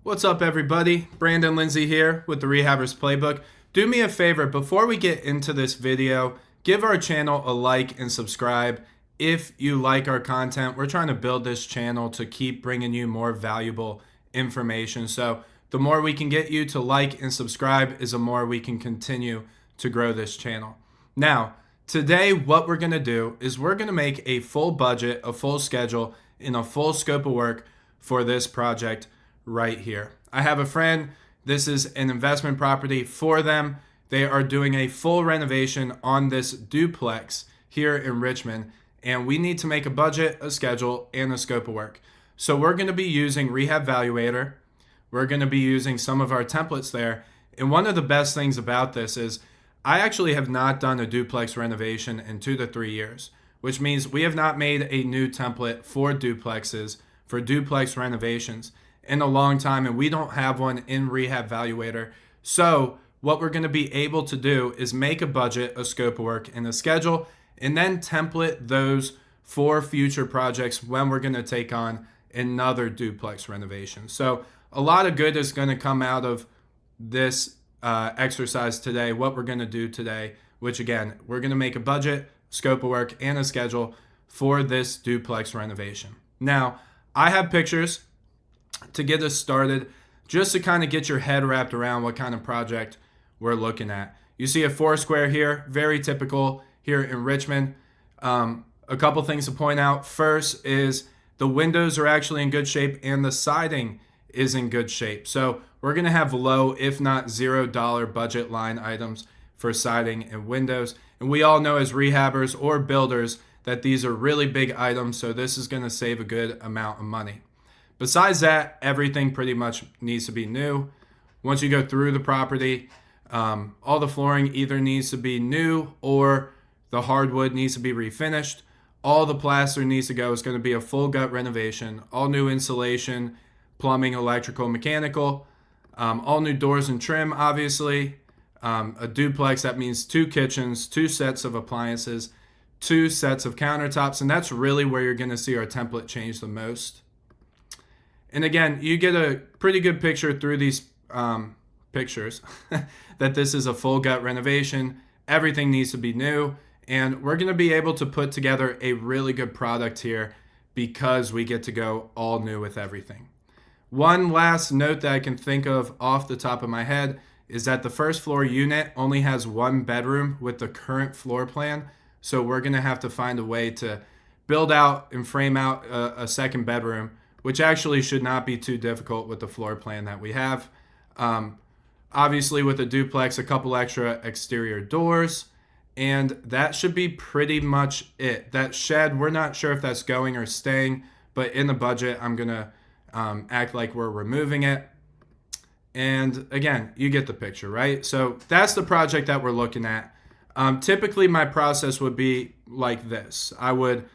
What's up, everybody? Brandon Lindsay here with the Rehabbers Playbook. Do me a favor, before we get into this video, give our channel a like and subscribe if you like our content. We're trying to build this channel to keep bringing you more valuable information. So the more we can get you to like and subscribe is the more we can continue to grow this channel. Now, today what we're going to do is we're going to make a full budget, a full schedule, and a full scope of work for this project right here. I have a friend. This is an investment property for them. They are doing a full renovation on this duplex here in Richmond, and we need to make a budget, a schedule, and a scope of work. So we're going to be using Rehab Valuator. We're going to be using some of our templates there. And one of the best things about this is I actually have not done a duplex renovation in 2 to 3 years, which means we have not made a new template for duplexes, for duplex renovations in a long time, and we don't have one in Rehab Valuator. So what we're going to be able to do is make a budget, a scope of work, and a schedule, and then template those for future projects when we're going to take on another duplex renovation. So a lot of good is going to come out of this exercise today, what we're going to do today, which again, we're going to make a budget, scope of work, and a schedule for this duplex renovation. Now, I have pictures to get us started, just to kind of get your head wrapped around what kind of project we're looking at. You see a 4 square here, very typical here in Richmond. A couple things to point out. First is the windows are actually in good shape and the siding is in good shape. So we're going to have low, if not $0 budget line items for siding and windows. And we all know as rehabbers or builders that these are really big items, so this is going to save a good amount of money. Besides that, everything pretty much needs to be new. Once you go through the property, all the flooring either needs to be new or the hardwood needs to be refinished. All the plaster needs to go. It's going to be a full gut renovation, all new insulation, plumbing, electrical, mechanical, all new doors and trim, obviously. A duplex, that means 2 kitchens, 2 sets of appliances, 2 sets of countertops, and that's really where you're going to see our template change the most. And again, you get a pretty good picture through these pictures that this is a full gut renovation. Everything needs to be new, and we're going to be able to put together a really good product here because we get to go all new with everything. One last note that I can think of off the top of my head is that the first floor unit only has 1 bedroom with the current floor plan. So we're going to have to find a way to build out and frame out a second bedroom, which actually should not be too difficult with the floor plan that we have. Obviously with a duplex, a couple extra exterior doors, and that should be pretty much it. That shed, we're not sure if that's going or staying, but in the budget, I'm going to act like we're removing it. And again, you get the picture, right? So that's the project that we're looking at. Typically, my process would be like this. I would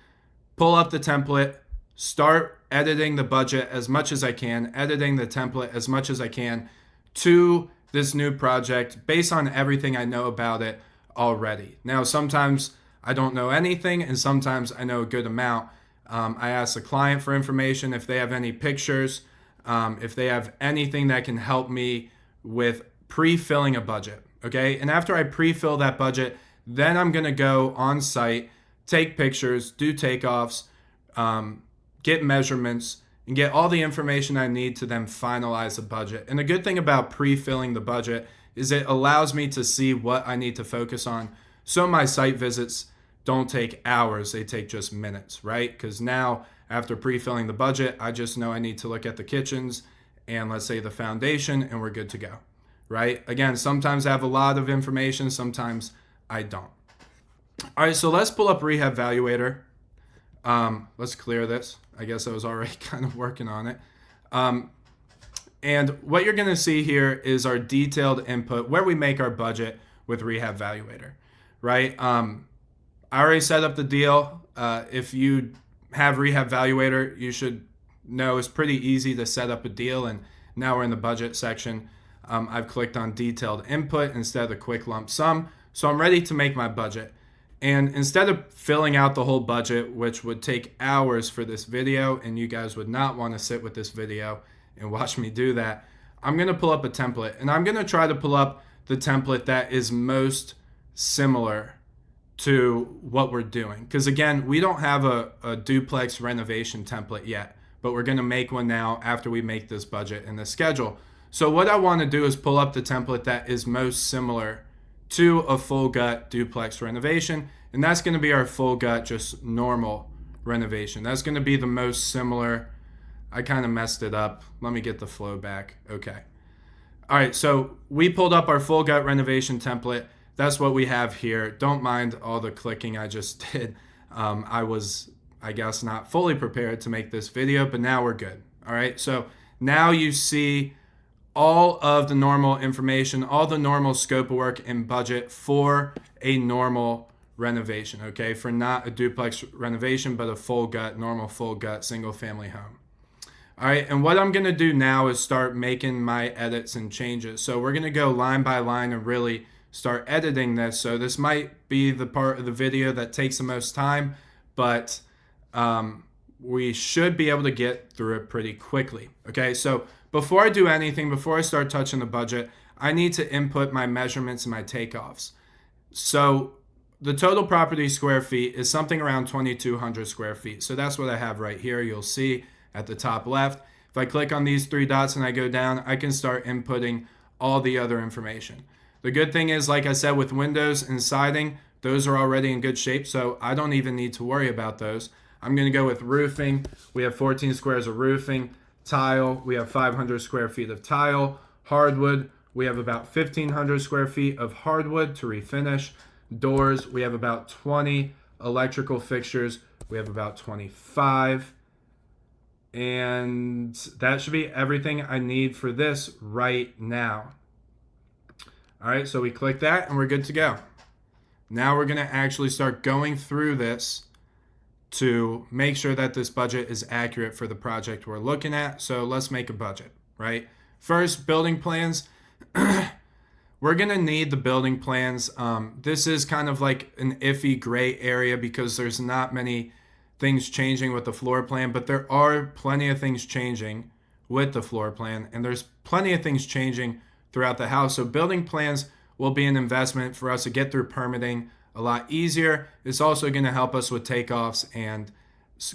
pull up the template, start editing the budget as much as I can, editing the template as much as I can to this new project based on everything I know about it already. Now, sometimes I don't know anything, and sometimes I know a good amount. I ask the client for information if they have any pictures, if they have anything that can help me with pre-filling a budget. Okay, and after I pre-fill that budget, then I'm going to go on site, take pictures, do takeoffs, get measurements, and get all the information I need to then finalize the budget. And the good thing about pre-filling the budget is it allows me to see what I need to focus on. So my site visits don't take hours, they take just minutes, right? Because now after pre-filling the budget, I just know I need to look at the kitchens and let's say the foundation, and we're good to go. Right? Again, sometimes I have a lot of information, sometimes I don't. All right, so let's pull up Rehab Valuator. Let's clear this. I guess I was already kind of working on it. And what you're going to see here is our detailed input where we make our budget with Rehab Valuator, right? I already set up the deal. If you have Rehab Valuator, you should know it's pretty easy to set up a deal. And now we're in the budget section. I've clicked on detailed input instead of the quick lump sum. So I'm ready to make my budget. And instead of filling out the whole budget, which would take hours for this video, and you guys would not want to sit with this video and watch me do that, I'm going to pull up a template, and I'm going to try to pull up the template that is most similar to what we're doing. Because again, we don't have a duplex renovation template yet, but we're going to make one now after we make this budget and the schedule. So what I want to do is pull up the template that is most similar to a full gut duplex renovation, and that's going to be our full gut, just normal renovation. That's going to be the most similar. I kind of messed it up. Let me get the flow back. Okay. All right, so we pulled up our full gut renovation template. That's what we have here. Don't mind all the clicking I just did. I was, I guess, not fully prepared to make this video, but now we're good. All right, so now you see all of the normal information, all the normal scope of work and budget for a normal renovation, okay? For not a duplex renovation, but a full gut, normal full gut, single family home. All right, and what I'm gonna do now is start making my edits and changes. So we're gonna go line by line and really start editing this. So this might be the part of the video that takes the most time, but we should be able to get through it pretty quickly, okay? So before I do anything, before I start touching the budget, I need to input my measurements and my takeoffs. So the total property square feet is something around 2,200 square feet. So that's what I have right here. You'll see at the top left. If I click on these three dots and I go down, I can start inputting all the other information. The good thing is, like I said, with windows and siding, those are already in good shape, so I don't even need to worry about those. I'm going to go with roofing. We have 14 squares of roofing. Tile, we have 500 square feet of tile. Hardwood, we have about 1,500 square feet of hardwood to refinish. Doors, we have about 20. Electrical fixtures, we have about 25. And that should be everything I need for this right now. All right, so we click that and we're good to go. Now we're going to actually start going through this to make sure that this budget is accurate for the project we're looking at. So let's make a budget, right? First, building plans. We're going to need the building plans. This is kind of like an iffy gray area because there's not many things changing with the floor plan, but there are plenty of things changing with the floor plan, and there's plenty of things changing throughout the house. So building plans will be an investment for us to get through permitting a lot easier. It's also going to help us with takeoffs and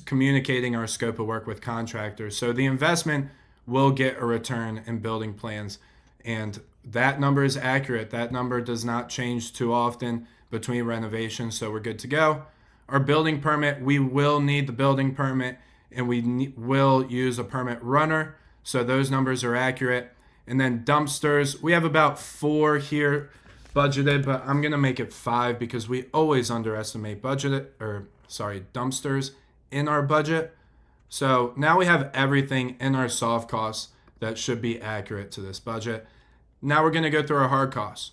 communicating our scope of work with contractors. So the investment will get a return in building plans, and that number is accurate. That number does not change too often between renovations, so we're good to go. Our building permit, we will need the building permit, and we will use a permit runner, so those numbers are accurate. And then dumpsters, we have about 4 here budgeted, but I'm gonna make it 5 because we always underestimate dumpsters in our budget. So now we have everything in our soft costs that should be accurate to this budget. Now we're gonna go through our hard costs.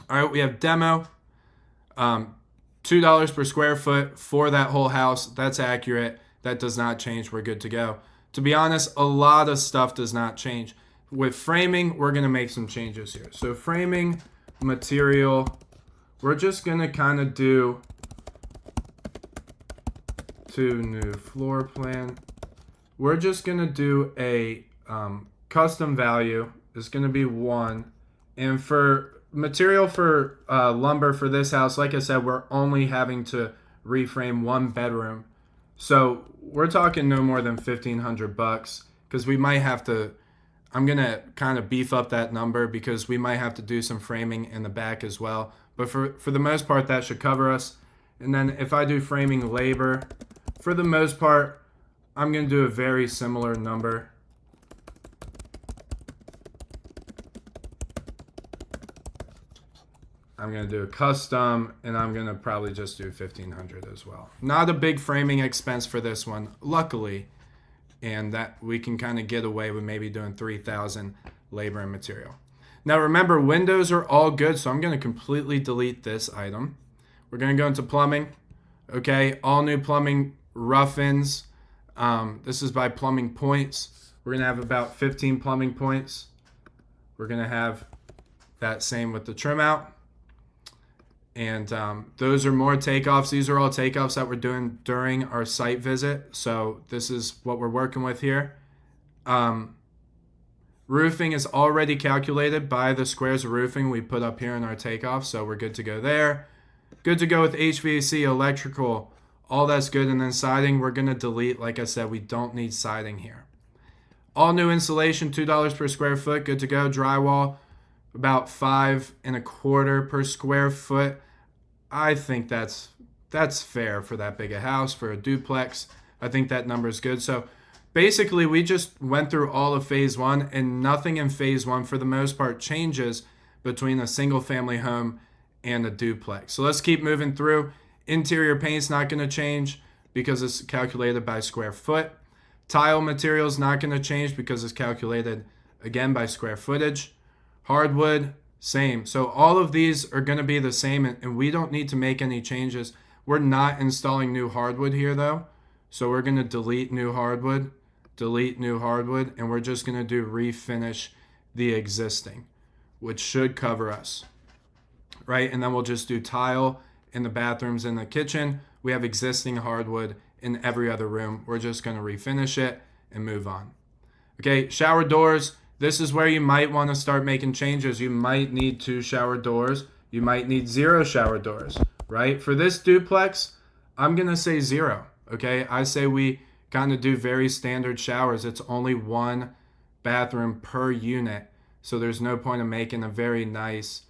All right, we have demo, $2 per square foot for that whole house. That's accurate. That does not change. We're good to go. To be honest, a lot of stuff does not change. With framing, we're going to make some changes here. So framing material, we're just going to kind of do to new floor plan. We're just going to do a custom value. It's going to be 1. And for material for lumber for this house, like I said, we're only having to reframe 1 bedroom. So we're talking no more than $1,500 because we might have to, I'm going to kind of beef up that number because we might have to do some framing in the back as well. But for the most part, that should cover us. And then if I do framing labor, for the most part, I'm going to do a very similar number. I'm going to do a custom, and I'm going to probably just do 1,500 as well. Not a big framing expense for this one, luckily, and that we can kind of get away with maybe doing 3,000 labor and material. Now remember, windows are all good, so I'm going to completely delete this item. We're going to go into plumbing. Okay, all new plumbing rough-ins. This is by plumbing points. We're going to have about 15 plumbing points. We're going to have that same with the trim out. And those are more takeoffs. These are all takeoffs that we're doing during our site visit. So this is what we're working with here. Roofing is already calculated by the squares of roofing we put up here in our takeoff, so we're good to go there. Good to go with HVAC, electrical, all that's good. And then siding, we're going to delete. Like I said, we don't need siding here. All new insulation, $2 per square foot, good to go. Drywall, about $5.25 per square foot. I think that's fair for that big a house, for a duplex. I think that number is good. So basically, we just went through all of phase one, and nothing in phase one, for the most part, changes between a single family home and a duplex. So let's keep moving through. Interior paint's not going to change because it's calculated by square foot. Tile material is not going to change because it's calculated, again, by square footage. Hardwood, same. So all of these are going to be the same, and we don't need to make any changes. We're not installing new hardwood here, though. So we're going to delete new hardwood, and we're just going to do refinish the existing, which should cover us, right? And then we'll just do tile in the bathrooms and the kitchen. We have existing hardwood in every other room. We're just going to refinish it and move on. Okay, shower doors. This is where you might want to start making changes. You might need 2 shower doors. You might need 0 shower doors, right? For this duplex, I'm going to say 0. Okay, I say we kind of do very standard showers. It's only 1 bathroom per unit, so there's no point in making a very nice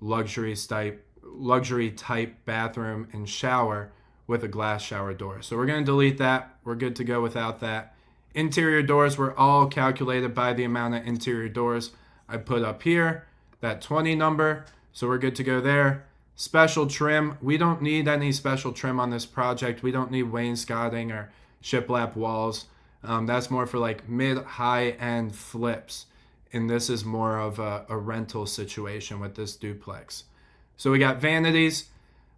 luxury type bathroom and shower with a glass shower door. So we're going to delete that. We're good to go without that. Interior doors were all calculated by the amount of interior doors I put up here, that 20 number. So we're good to go there. Special trim. We don't need any special trim on this project. We don't need wainscoting or shiplap walls. That's more for like mid-high-end flips. And this is more of a rental situation with this duplex. So we got vanities.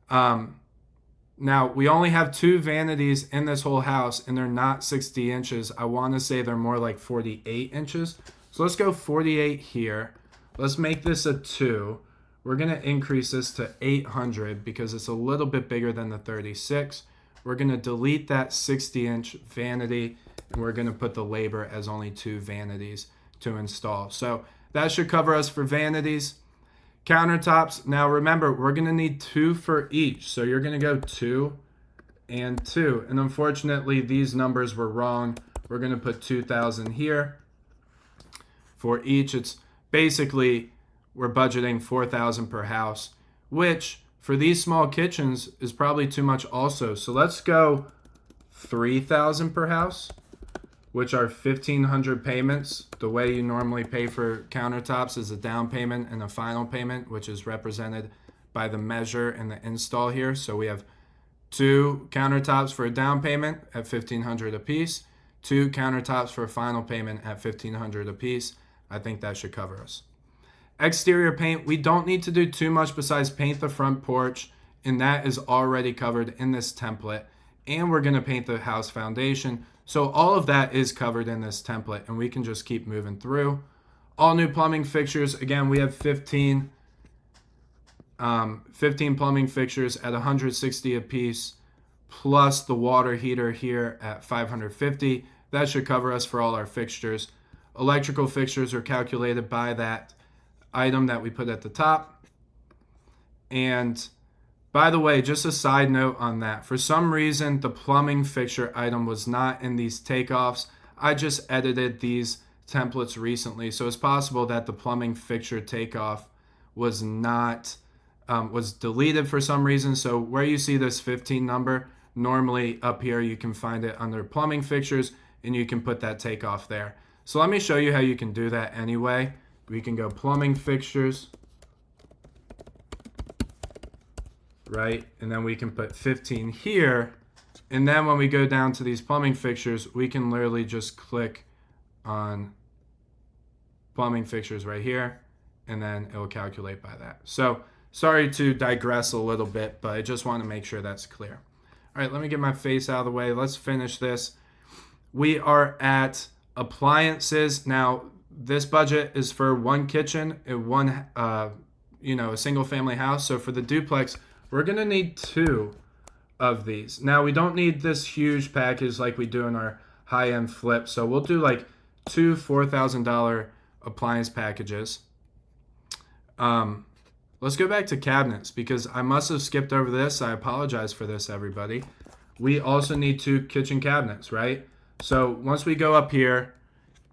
Now, we only have 2 vanities in this whole house, and they're not 60 inches. I want to say they're more like 48 inches. So let's go 48 here. Let's make this a 2. We're going to increase this to 800 because it's a little bit bigger than the 36. We're going to delete that 60-inch vanity, and we're going to put the labor as only 2 vanities to install. So that should cover us for vanities. Countertops. Now remember, we're going to need 2 for each. So you're going to go 2 and 2. And unfortunately, these numbers were wrong. We're going to put 2,000 here. For each, it's basically, we're budgeting 4,000 per house, which for these small kitchens is probably too much also. So let's go 3,000 per house, which are 1,500 payments. The way you normally pay for countertops is a down payment and a final payment, which is represented by the measure and the install here. So we have 2 countertops for a down payment at 1,500 a piece, 2 countertops for a final payment at 1,500 a piece. I think that should cover us. Exterior paint, we don't need to do too much besides paint the front porch, and that is already covered in this template. And we're going to paint the house foundation. So all of that is covered in this template, and we can just keep moving through. All new plumbing fixtures. Again, we have 15 plumbing fixtures at $160 a piece, plus the water heater here at $550. That should cover us for all our fixtures. Electrical fixtures are calculated by that item that we put at the top. And by the way, just a side note on that. For some reason, the plumbing fixture item was not in these takeoffs. I just edited these templates recently, so it's possible that the plumbing fixture takeoff was not was deleted for some reason. So where you see this 15 number, normally up here you can find it under plumbing fixtures, and you can put that takeoff there. So let me show you how you can do that anyway. We can go plumbing fixtures, right? And then we can put 15 here. And then when we go down to these plumbing fixtures, we can literally just click on plumbing fixtures right here, and then it will calculate by that. So sorry to digress a little bit, but I just want to make sure that's clear. All right, let me get my face out of the way. Let's finish this. We are at appliances. Now, this budget is for 1 kitchen and 1, a single family house. So for the duplex, we're going to need 2 of these. Now, we don't need this huge package like we do in our high-end flip. So we'll do like 2 $4,000 appliance packages. Let's go back to cabinets because I must have skipped over this. I apologize for this, everybody. We also need 2 kitchen cabinets, right? So once we go up here,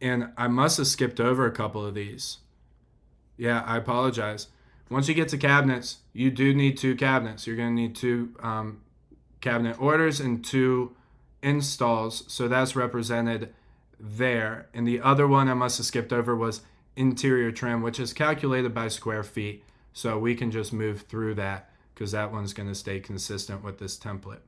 and I must have skipped over a couple of these. Yeah, I apologize. Once you get to cabinets, you do need 2 cabinets. You're going to need 2 cabinet orders and 2 installs. So that's represented there. And the other one I must have skipped over was interior trim, which is calculated by square feet. So we can just move through that because that one's going to stay consistent with this template.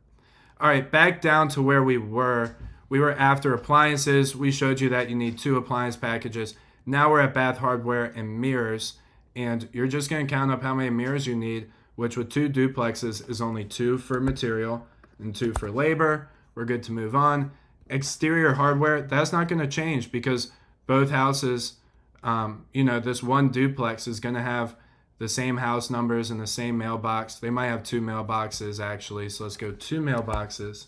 All right, back down to where we were. We were after appliances. We showed you that you need 2 appliance packages. Now we're at bath hardware and mirrors. And you're just going to count up how many mirrors you need, which with 2 duplexes is only 2 for material and 2 for labor. We're good to move on. Exterior hardware, that's not going to change because both houses, this one duplex is going to have the same house numbers and the same mailbox. They might have 2 mailboxes actually. So let's go 2 mailboxes.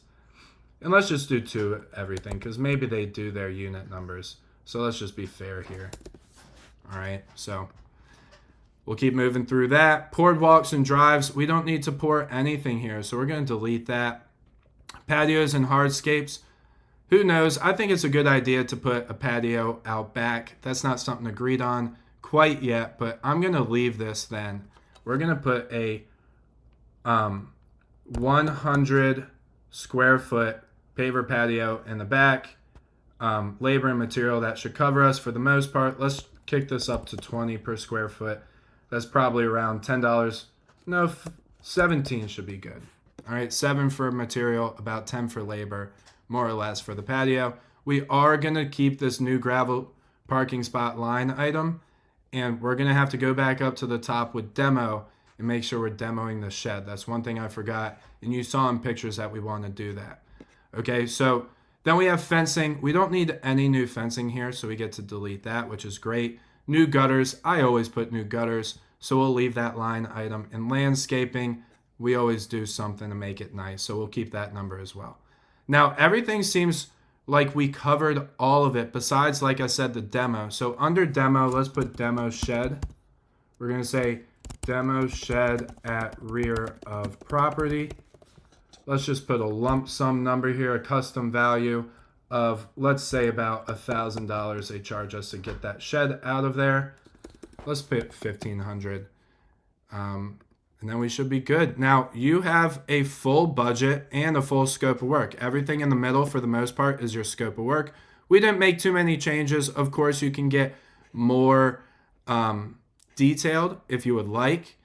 And let's just do 2 everything because maybe they do their unit numbers. So let's just be fair here. All right, so we'll keep moving through that. Poured walks and drives. We don't need to pour anything here, so we're going to delete that. Patios and hardscapes. Who knows? I think it's a good idea to put a patio out back. That's not something agreed on quite yet, but I'm going to leave this then. We're going to put a 100 square foot paver patio in the back. Labor and material, that should cover us for the most part. Let's kick this up to 20 per square foot. That's probably around $10. No, 17 should be good. All right, 7 for material, about 10 for labor, more or less for the patio. We are going to keep this new gravel parking spot line item, and we're going to have to go back up to the top with demo and make sure we're demoing the shed. That's one thing I forgot, and you saw in pictures that we want to do that. Okay, so then we have fencing. We don't need any new fencing here, so we get to delete that, which is great. New gutters. I always put new gutters, so we'll leave that line item. And landscaping, we always do something to make it nice, so we'll keep that number as well. Now, everything seems like we covered all of it besides, like I said, the demo. So under demo, let's put demo shed. We're going to say demo shed at rear of property. Let's just put a lump sum number here, a custom value of, let's say, about $1,000 they charge us to get that shed out of there. Let's put $1,500. And then we should be good. Now, you have a full budget and a full scope of work. Everything in the middle, for the most part, is your scope of work. We didn't make too many changes. Of course, you can get more detailed if you would like,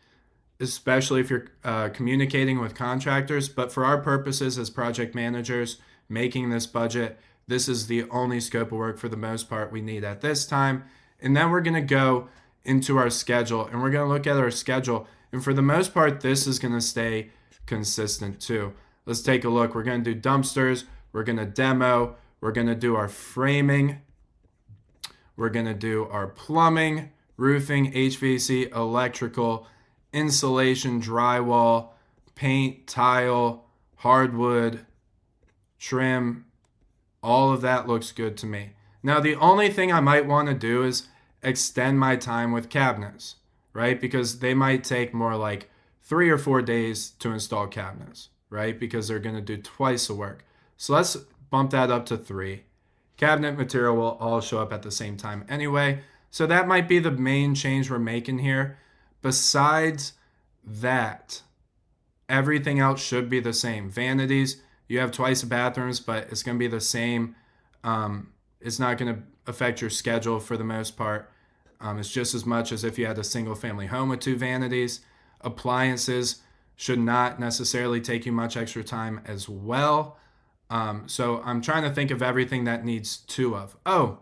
especially if you're communicating with contractors. But for our purposes as project managers making this budget, this is the only scope of work for the most part we need at this time. And then we're going to go into our schedule and we're going to look at our schedule. And for the most part, this is going to stay consistent too. Let's take a look. We're going to do dumpsters. We're going to demo. We're going to do our framing. We're going to do our plumbing, roofing, HVAC, electrical, insulation, drywall, paint, tile, hardwood, trim. All of that looks good to me. Now, the only thing I might want to do is extend my time with cabinets, right? Because they might take more like 3 or 4 days to install cabinets, right? Because they're going to do twice the work. So let's bump that up to 3. Cabinet material will all show up at the same time anyway. So that might be the main change we're making here. Besides that, everything else should be the same. Vanities, you have twice the bathrooms, but it's going to be the same. It's not going to affect your schedule for the most part. It's just as much as if you had a single family home with 2 vanities. Appliances should not necessarily take you much extra time as well. So I'm trying to think of everything that needs 2 of. Oh,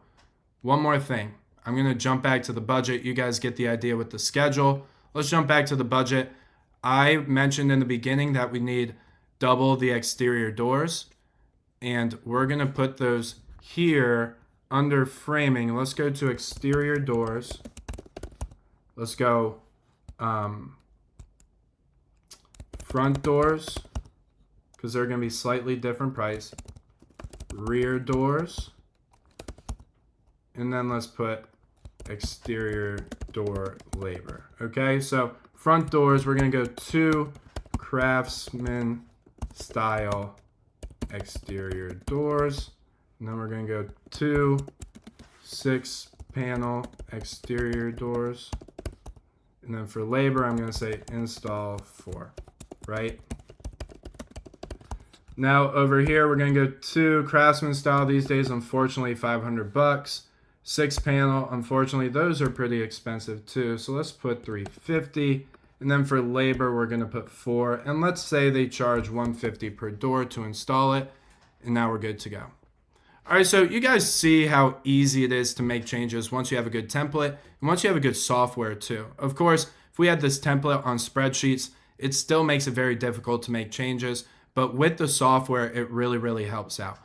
one more thing. I'm going to jump back to the budget. You guys get the idea with the schedule. Let's jump back to the budget. I mentioned in the beginning that we need double the exterior doors. And we're going to put those here under framing. Let's go to exterior doors. Let's go front doors, because they're going to be slightly different price. Rear doors. And then let's put exterior door labor. Okay, so front doors, we're going to go 2 craftsman style exterior doors. And then we're going to go 2 6-panel exterior doors. And then for labor, I'm going to say install 4, right? Now over here, we're going to go 2 craftsman style. These days, unfortunately, $500. 6-panel, unfortunately, those are pretty expensive too. So let's put $350. And then for labor, we're going to put 4. And let's say they charge $150 per door to install it. And now we're good to go. All right, so you guys see how easy it is to make changes once you have a good template and once you have a good software too. Of course, if we had this template on spreadsheets, it still makes it very difficult to make changes. But with the software, it really, really helps out.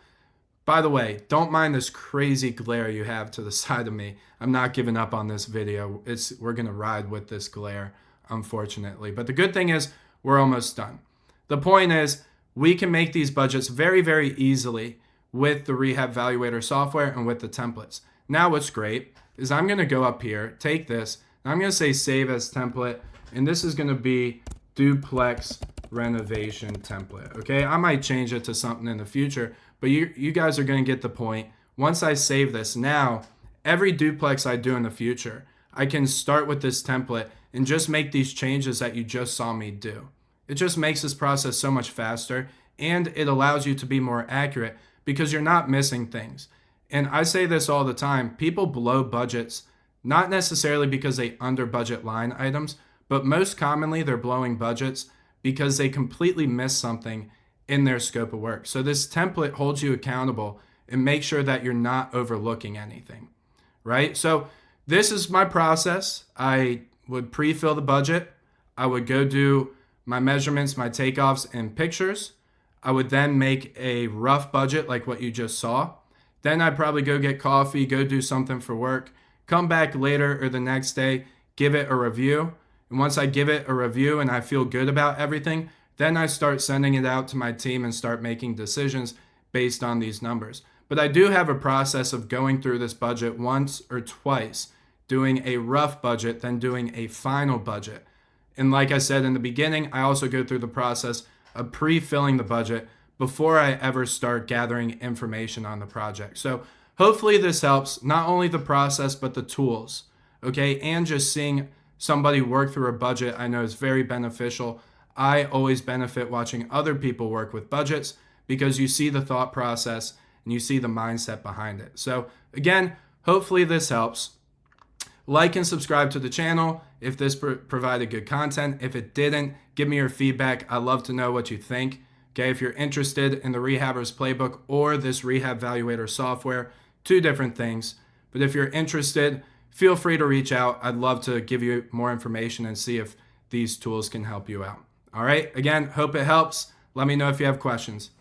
By the way, don't mind this crazy glare you have to the side of me. I'm not giving up on this video. We're going to ride with this glare, unfortunately. But the good thing is we're almost done. The point is we can make these budgets very, very easily with the Rehab Valuator software and with the templates. Now what's great is I'm going to go up here, take this, and I'm going to say save as template. And this is going to be Duplex Renovation template. Okay, I might change it to something in the future, but you guys are going to get the point. Once I save this, now every duplex I do in the future, I can start with this template and just make these changes that you just saw me do. It just makes this process so much faster, and it allows you to be more accurate because you're not missing things. And I say this all the time, people blow budgets, not necessarily because they under budget line items, but most commonly they're blowing budgets because they completely miss something in their scope of work. So this template holds you accountable and makes sure that you're not overlooking anything, right? So this is my process. I would pre-fill the budget. I would go do my measurements, my takeoffs, and pictures. I would then make a rough budget like what you just saw. Then I'd probably go get coffee, go do something for work, come back later or the next day, give it a review. And once I give it a review and I feel good about everything, then I start sending it out to my team and start making decisions based on these numbers. But I do have a process of going through this budget once or twice, doing a rough budget, then doing a final budget. And like I said in the beginning, I also go through the process of pre-filling the budget before I ever start gathering information on the project. So hopefully this helps, not only the process, but the tools, okay? And just seeing somebody work through a budget I know is very beneficial. I always benefit watching other people work with budgets because you see the thought process and you see the mindset behind it. So again, hopefully this helps. Like and subscribe to the channel if this provided good content. If it didn't, give me your feedback. I'd love to know what you think. Okay, if you're interested in the Rehabbers Playbook or this Rehab Valuator software, 2 different things. But if you're interested, feel free to reach out. I'd love to give you more information and see if these tools can help you out. All right, again, hope it helps. Let me know if you have questions.